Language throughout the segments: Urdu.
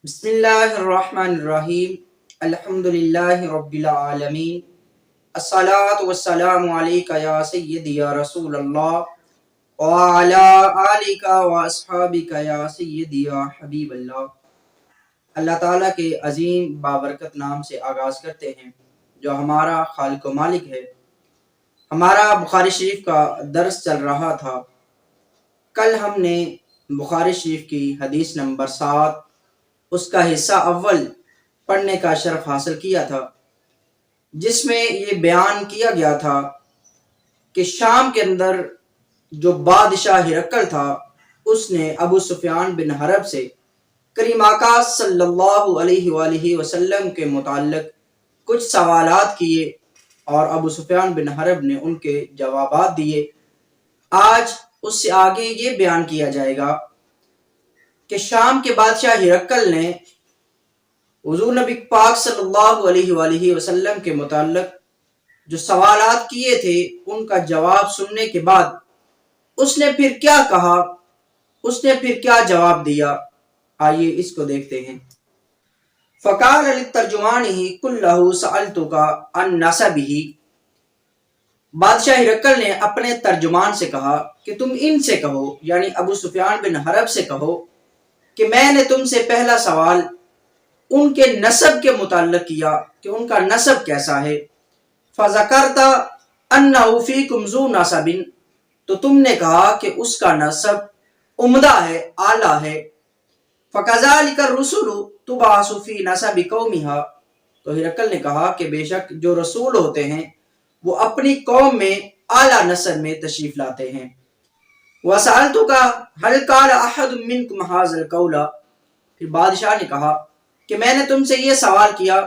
بسم اللہ الرحمن الرحیم الحمدللہ رب العالمین الصلاة والسلام علیکہ یا سیدی یا رسول اللہ وعلا آلکہ واصحابکہ یا سیدی یا حبیب اللہ۔ اللہ تعالیٰ کے عظیم بابرکت نام سے آغاز کرتے ہیں جو ہمارا خالق و مالک ہے۔ ہمارا بخاری شریف کا درس چل رہا تھا۔ کل ہم نے بخاری شریف کی حدیث نمبر 7 اس کا حصہ اول پڑھنے کا شرف حاصل کیا تھا، جس میں یہ بیان کیا گیا تھا کہ شام کے اندر جو بادشاہ ہرقل تھا اس نے ابو سفیان بن حرب سے کریم آقا صلی اللہ علیہ وآلہ وسلم کے متعلق کچھ سوالات کیے اور ابو سفیان بن حرب نے ان کے جوابات دیے۔ آج اس سے آگے یہ بیان کیا جائے گا کہ شام کے بادشاہ ہرقل نے حضور نبی پاک صلی اللہ علیہ وآلہ وسلم کے متعلق جو سوالات کیے تھے ان کا جواب سننے کے بعد اس نے پھر کیا کہا، اس نے پھر کیا جواب دیا، آئیے اس کو دیکھتے ہیں۔ فقال للترجمانہ کلہ سألتک عن نسبہ، بادشاہ ہرقل نے اپنے ترجمان سے کہا کہ تم ان سے کہو، یعنی ابو سفیان بن حرب سے کہو کہ میں نے تم سے پہلا سوال ان کے نسب کے متعلق کیا کہ ان کا نسب کیسا ہے۔ فذکرت انہ فیکم ذو نسب، تو تم نے کہا کہ اس کا نسب عمدہ ہے، اعلیٰ ہے۔ فکذالک الرسل تبعث فی نسب قومہا، تو ہرقل نے کہا کہ بے شک جو رسول ہوتے ہیں وہ اپنی قوم میں اعلیٰ نسب میں تشریف لاتے ہیں۔ وَسَأَلْتُكَ هَلْ قَالَ أَحَدٌ مِّنْكُمْ هَٰذَا الْقَوْلَ، پھر بادشاہ نے کہا کہ میں نے تم سے یہ سوال کیا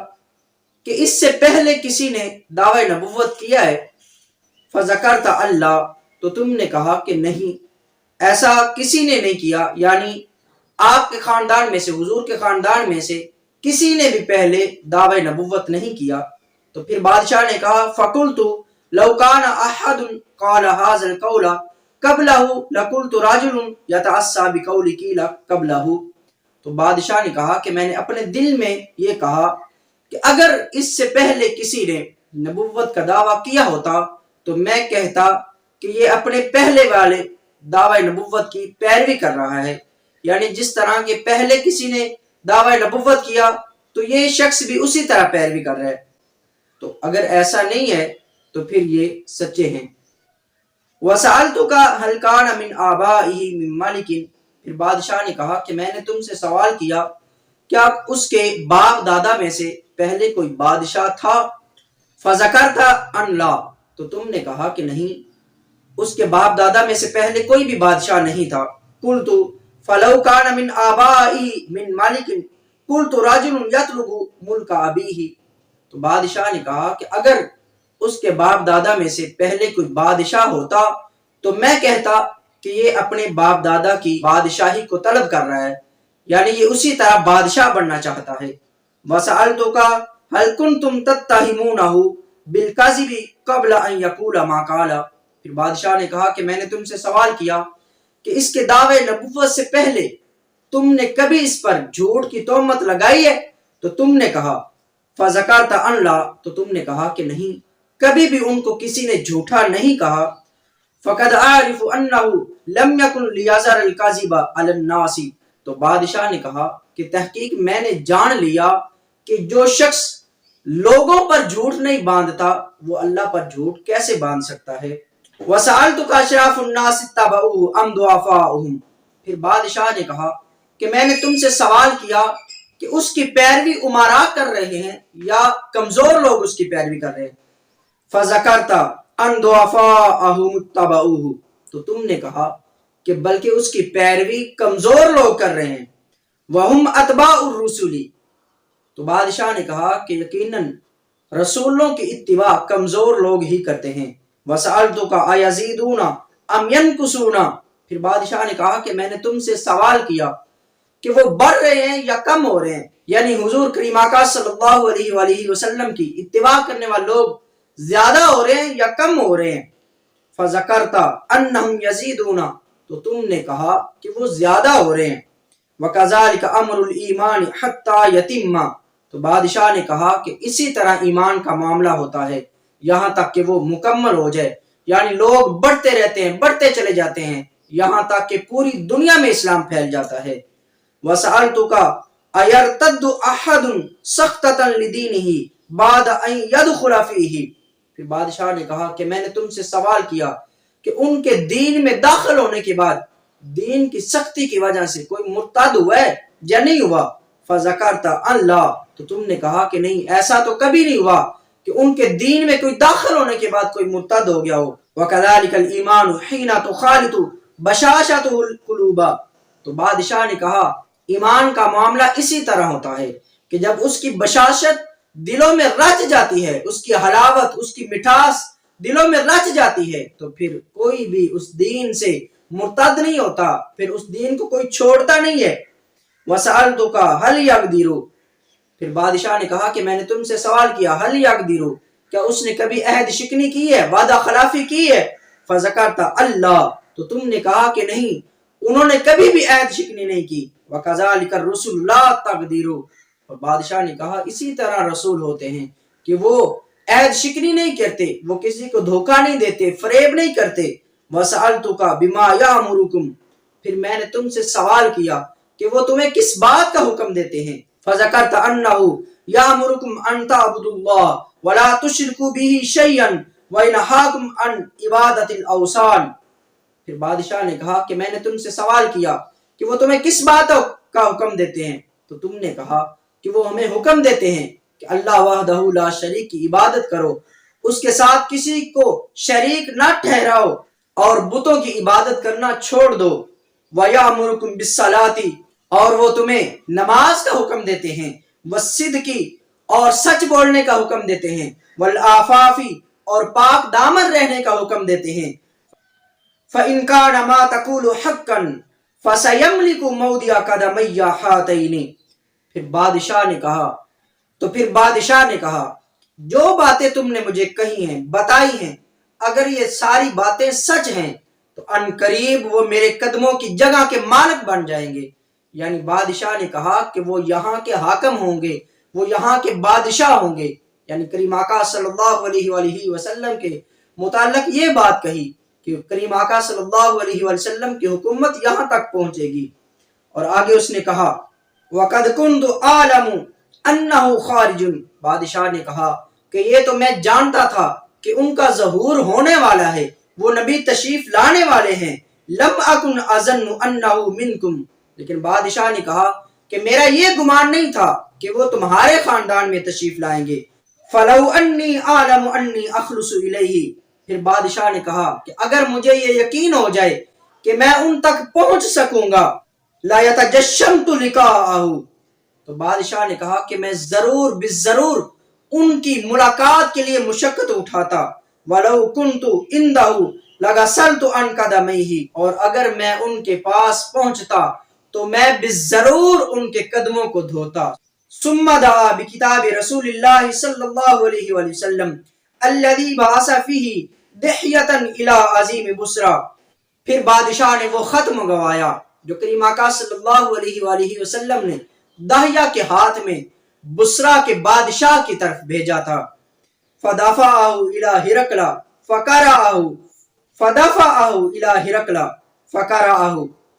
کہ اس سے پہلے کسی نے دعوی نبوت کیا ہے۔ فَذَكَرْتَ اللہ، تو تم نے کہا کہ نہیں، ایسا کسی نے نہیں کیا، یعنی آپ کے خاندان میں سے، حضور کے خاندان میں سے کسی نے بھی پہلے دعوی نبوت نہیں کیا۔ تو پھر بادشاہ نے کہا فَقُلْتُ لَوْ كَانَ أَحَدٌ قَالَ هَٰذَا الْقَوْلَ قَبْلَهُ لَقُلْتُ رَجُلٌ يَتَعَصَّىٰ بِقَوْلِ قِيلَ قَبْلَهُ، تو بادشاہ نے کہا کہ میں نے اپنے دل میں یہ کہا کہ اگر اس سے پہلے کسی نے نبوت کا دعویٰ کیا ہوتا تو میں کہتا کہ یہ اپنے پہلے والے دعوی نبوت کی پیروی کر رہا ہے، یعنی جس طرح کہ پہلے کسی نے دعوی نبوت کیا تو یہ شخص بھی اسی طرح پیروی کر رہا ہے۔ تو اگر ایسا نہیں ہے تو پھر یہ سچے ہیں۔ وَسَأَلْتُكَ هَلْ كَانَ مِنْ آبَائِهِ مِنْ مَلِكٍ، پھر بادشاہ نے کہا کہ میں نے تم سے سوال کیا کیا اس کے باپ دادا میں سے پہلے کوئی بادشاہ تھا۔ فَذَكَرْتَ أَنْ لَا، تو تم نے کہا کہ نہیں، اس کے باپ دادا میں سے پہلے کوئی بھی بادشاہ نہیں تھا۔ قُلْتُ فَلَوْ كَانَ مِنْ آبَائِهِ مِنْ مَلِكٍ قُلْتُ رَجُلٌ يَطْلُبُ مُلْكَ أَبِيهِ، تو بادشاہ نے کہا کہ اگر اس کے باپ دادا میں سے پہلے کوئی بادشاہ ہوتا تو میں کہتا کہ یہ اپنے باپ دادا کی بادشاہی کو طلب کر رہا ہے، یعنی یہ اسی طرح بادشاہ بننا چاہتا ہے۔ وَسَأَلْتُكَ هَلْ كُنْتُمْ تَتَّهِمُونَهُ بِالْكَذِبِ قَبْلَ أَنْ يَقُولَ مَا قَالَ، پھر بادشاہ نے کہا کہ میں نے تم سے سوال کیا کہ اس کے دعوے نبوت سے پہلے تم نے کبھی اس پر جھوٹ کی تہمت لگائی ہے، تو تم نے کہا فَذَكَرْتَ أَنْ لَا، تو تم نے کہا کہ نہیں، کبھی بھی ان کو کسی نے جھوٹا نہیں کہا۔ فَقَدْ أَعْرِفُ أَنَّهُ لَمْ يَكُنْ لِيَظْهَرَ الْكَذِبَ عَلَى النَّاسِ، تو بادشاہ نے کہا کہ تحقیق میں نے جان لیا کہ جو شخص لوگوں پر جھوٹ نہیں باندھتا وہ اللہ پر جھوٹ کیسے باندھ سکتا ہے۔ وَسَأَلْتُكَ أَشْرَافُ النَّاسِ اتَّبَعُوهُ أَمْ ضُعَفَاؤُهُم، پھر بادشاہ نے کہا کہ میں نے تم سے سوال کیا کہ اس کی پیروی امراء کر رہے ہیں یا کمزور لوگ اس کی پیروی کر رہے ہیں۔ فَذَكَرْتَ أَنْ ضُعَفَاءَهُمُ اتَّبَعُوهُ، تو تم نے کہا کہ بلکہ اس کی پیروی کمزور لوگ کر رہے ہیں۔ وَهُمْ أَتْبَاعُ الرُّسُلِ، تو بادشاہ نے کہا کہ یقیناً رسولوں کی اتباع کمزور لوگ ہی کرتے ہیں۔ وَسَأَلْتُكَ أَيَزِيدُونَ أَمْ يَنْقُصُونَ، پھر بادشاہ نے کہا کہ میں نے تم سے سوال کیا کہ وہ بڑھ رہے ہیں یا کم ہو رہے ہیں، یعنی حضور کریم آقا صلی اللہ علیہ وآلہ وسلم کی اتباع کرنے والے لوگ زیادہ ہو رہے ہیں یا کم ہو رہے ہیں۔ فَذَكَرْتَ أَنَّهُمْ يَزِيدُونَ، تو تم نے کہا کہ وہ زیادہ ہو رہے ہیں۔ وَكَذَلِكَ أَمْرُ الْإِيمَانِ حَتَّى يَتِمَّ، تو بادشاہ نے کہا کہ اسی طرح ایمان کا معاملہ ہوتا ہے یہاں تک کہ وہ مکمل ہو جائے، یعنی لوگ بڑھتے رہتے ہیں، بڑھتے چلے جاتے ہیں یہاں تک کہ پوری دنیا میں اسلام پھیل جاتا ہے۔ وَسَأَلْتُكَ أَيَرْتَدُّ أَحَدٌ سَخْطَةً لِدِينِهِ بَعْدَ أَنْ يَدْخُلَ فِيهِ، پھر بادشاہ نے کہا کہ میں نے تم سے سوال کیا کہ ان کے دین میں داخل ہونے کے بعد دین کی سختی کی وجہ سے کوئی مرتد ہوا ہے یا نہیں ہوا؟ فَذَكَرْتَ اللَّهُ، تو تم نے کہا کہ نہیں، ایسا تو کبھی نہیں ہوا کہ ان کے دین میں کوئی داخل ہونے کے بعد کوئی مرتد ہو گیا ہو۔ وَكَذَلِكَ الْإِيمَانُ حِينَ تُخَالِطُ بَشَاشَتُهُ الْقُلُوبَ، تو بادشاہ نے کہا ایمان کا معاملہ اسی طرح ہوتا ہے کہ جب اس کی بشاشت دلوں میں رچ جاتی ہے، اس کی حلاوت، اس کی مٹھاس دلوں میں رچ جاتی ہے، تو پھر کوئی بھی اس دین سے مرتد نہیں ہوتا، پھر اس دین کو کوئی چھوڑتا نہیں ہے۔ وَسَأَلْتُكَ هَلْ يَقْدِرُ، پھر بادشاہ نے کہا کہ میں نے تم سے سوال کیا هَلْ يَقْدِرُ، کیا اس نے کبھی عہد شکنی کی ہے، وعدہ خلافی کی ہے؟ فَذَكَرْتَ اللَّهُ، تو تم نے کہا کہ نہیں، انہوں نے کبھی بھی عہد شکنی نہیں کی۔ وَكَذَلِكَ الرُّسُلُ لَا تَقْدِرُ، اور بادشاہ نے کہا اسی طرح رسول ہوتے ہیں کہ وہ عہد شکنی نہیں کرتے، وہ کسی کو دھوکہ نہیں دیتے، فریب نہیں کرتے۔ وَسَأَلْتُكَ بِمَا يَأْمُرُكُمْ، پھر میں نے تم سے سوال کیا کہ وہ تمہیں کس بات کا حکم دیتے ہیں؟ فَذَكَرْتَ أَنَّهُ يَأْمُرُكُمْ أَن تَعْبُدُوا اللَّهَ وَلَا تُشْرِكُوا بِهِ شَيْئًا وَيَنْهَاكُمْ عَنْ عِبَادَةِ الْأَوْثَانِ، پھر بادشاہ نے کہا کہ میں نے تم سے سوال کیا کہ وہ تمہیں کس بات کا حکم دیتے ہیں؟ تو تم نے کہا کہ وہ ہمیں حکم دیتے ہیں کہ اللہ وحدہ لا شریک کی عبادت کرو، اس کے ساتھ کسی کو شریک نہ ٹھہراؤ اور بتوں کی عبادت کرنا چھوڑ دو۔ وَيَأْمُرُكُمْ بِالصَّلَاةِ، اور وہ تمہیں نماز کا حکم دیتے ہیں، وَالصِّدْقِ، اور سچ بولنے کا حکم دیتے ہیں، وَالْعَفَافِ، اور پاک دامن رہنے کا حکم دیتے ہیں۔ فَإِنْ كَانَ مَا تَقُولُ حَقًّا فَسَيَمْلِكُ مَوْضِعَ قَدَمَيَّ هَاتَيْنِ، پھر بادشاہ نے کہا جو باتیں تم نے مجھے کہی ہیں، بتائی ہیں، اگر یہ ساری باتیں سچ ہیں تو ان قریب وہ میرے قدموں کی جگہ کے مالک بن جائیں گے۔ یعنی بادشاہ نے کہا کہ وہ یہاں کے حاکم ہوں گے، وہ یہاں کے بادشاہ ہوں گے، یعنی کریم آقا صلی اللہ علیہ وآلہ وسلم کے متعلق یہ بات کہی کہ کریم آقا صلی اللہ علیہ وسلم کی حکومت یہاں تک پہنچے گی۔ اور آگے اس نے کہا وَقَدْ كُنْتُ أَعْلَمُ أَنَّهُ خَارِجٌ، بادشاہ نے کہا کہ یہ تو میں جانتا تھا کہ ان کا ظہور ہونے والا ہے، وہ نبی تشریف لانے والے ہیں۔ لَمْ أَكُنْ أَظُنُّ أَنَّهُ مِنْكُمْ، لیکن بادشاہ نے کہا کہ میرا یہ گمان نہیں تھا کہ وہ تمہارے خاندان میں تشریف لائیں گے۔ فَلَوْ أَنِّي أَعْلَمُ أَنِّي أَخْلُصُ إِلَيْهِ، پھر بادشاہ نے کہا کہ اگر مجھے یہ یقین ہو جائے کہ میں ان تک پہنچ سکوں گا، لا يتجشمت لقاءه، تو بادشاہ نے کہا کہ میں ضرور بالضرور ان کی ملاقات کے لیے مشقت اٹھاتا۔ ولو كنت عنده لغسلت عن قدميه، اور اگر میں ان کے پاس پہنچتا تو میں بالضرور ان کے قدموں کو دھوتا۔ ثم دعا بکتاب رسول اللہ صلی اللہ علیہ وآلہ وسلم الذي بعث فيه دحية الى عظیم بصرہ، پھر بادشاہ نے وہ خط منگوایا جو کریم آقا صلی اللہ علیہ وآلہ وسلم نے داہیہ کے ہاتھ میں بصرہ کے بادشاہ کی طرف بھیجا تھا۔ فدفعه الى ہرقل فقرأه،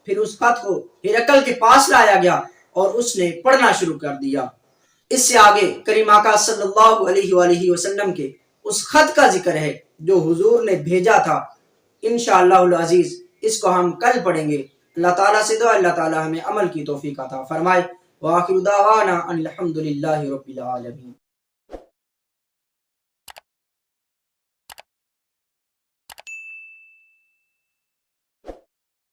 پھر اس خط کو ہرقل کے پاس لایا گیا اور اس نے پڑھنا شروع کر دیا۔ اس سے آگے کریم آقا صلی اللہ علیہ وآلہ وسلم کے اس خط کا ذکر ہے جو حضور نے بھیجا تھا۔ انشاءاللہ العزیز اس کو ہم کل پڑھیں گے۔ اللہ تعالیٰ سے دعا اللہ تعالیٰ ہمیں عمل کی توفیق عطا فرمائے۔ وآخر دعوانا ان الحمد للہ رب العالمین۔